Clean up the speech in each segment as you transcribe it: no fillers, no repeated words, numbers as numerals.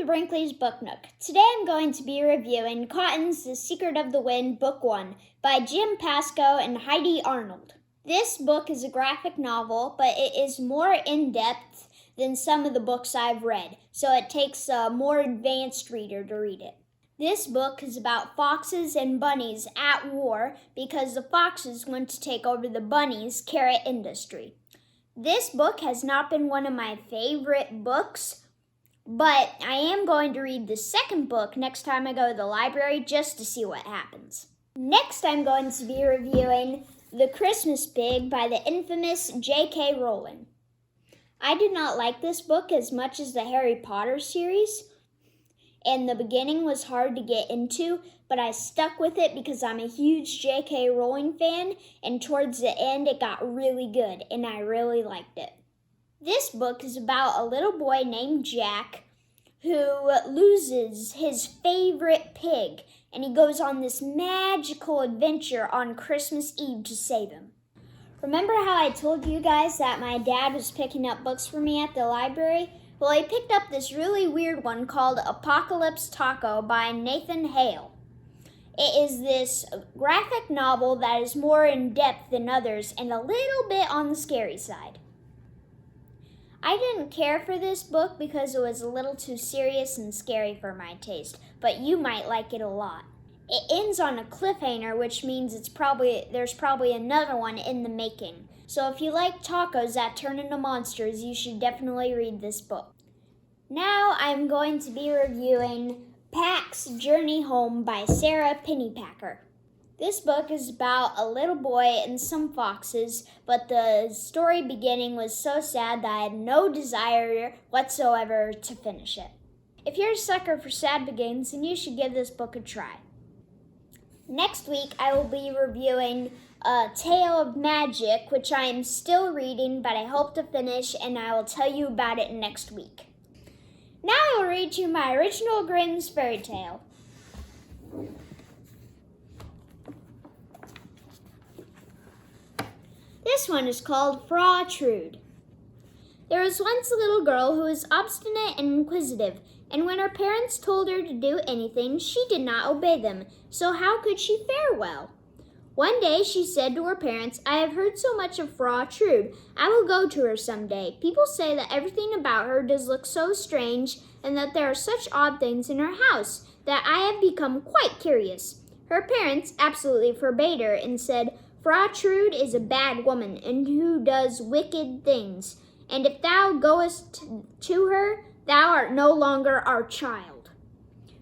to Brinkley's Book Nook. Today I'm going to be reviewing Cotton's The Secret of the Wind, Book 1 by Jim Pascoe and Heidi Arnold. This book is a graphic novel, but it is more in-depth than some of the books I've read, so it takes a more advanced reader to read it. This book is about foxes and bunnies at war because the foxes want to take over the bunnies' carrot industry. This book has not been one of my favorite books, but I am going to read the second book next time I go to the library just to see what happens. Next, I'm going to be reviewing The Christmas Pig by the infamous J.K. Rowling. I did not like this book as much as the Harry Potter series, and the beginning was hard to get into, but I stuck with it because I'm a huge J.K. Rowling fan, and towards the end it got really good, and I really liked it. This book is about a little boy named Jack who loses his favorite pig, and he goes on this magical adventure on Christmas Eve to save him. Remember how I told you guys that my dad was picking up books for me at the library? Well, he picked up this really weird one called Apocalypse Taco by Nathan Hale. It is this graphic novel that is more in-depth than others and a little bit on the scary side. I didn't care for this book because it was a little too serious and scary for my taste, but you might like it a lot. It ends on a cliffhanger, which means there's probably another one in the making. So if you like tacos that turn into monsters, you should definitely read this book. Now I'm going to be reviewing Pack's Journey Home by Sarah Pennypacker. This book is about a little boy and some foxes, but the story beginning was so sad that I had no desire whatsoever to finish it. If you're a sucker for sad beginnings, then you should give this book a try. Next week, I will be reviewing A Tale of Magic, which I am still reading, but I hope to finish, and I will tell you about it next week. Now I will read you my original Grimm's fairy tale. This one is called Fra Trude. There was once a little girl who was obstinate and inquisitive, and when her parents told her to do anything, she did not obey them, so how could she fare well? One day she said to her parents, "I have heard so much of Fra Trude. I will go to her someday. People say that everything about her does look so strange, and that there are such odd things in her house, that I have become quite curious." Her parents absolutely forbade her and said, "Fra Trude is a bad woman, and who does wicked things. And if thou goest to her, thou art no longer our child."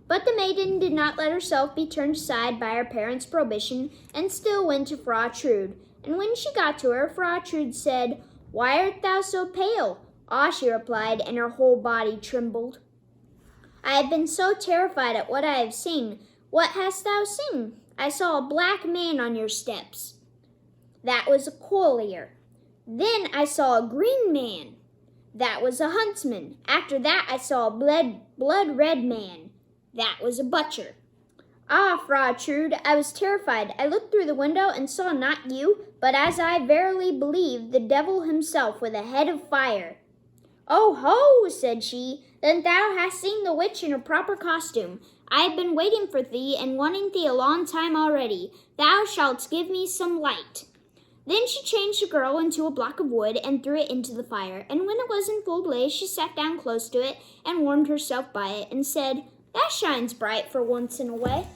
But the maiden did not let herself be turned aside by her parents' prohibition, and still went to Fra Trude. And when she got to her, Fra Trude said, "Why art thou so pale?" "Ah," she replied, and her whole body trembled. "I have been so terrified at what I have seen." "What hast thou seen?" "I saw a black man on your steps." "That was a collier." "Then I saw a green man." "That was a huntsman." "After that I saw a blood-red man." "That was a butcher." "Ah, Fra Trude, I was terrified. I looked through the window and saw not you, but as I verily believe, the devil himself with a head of fire." "Oh ho," said she, "then thou hast seen the witch in her proper costume. I have been waiting for thee and wanting thee a long time already. Thou shalt give me some light." Then she changed the girl into a block of wood and threw it into the fire, and when it was in full blaze, she sat down close to it and warmed herself by it and said, "That shines bright for once in a way."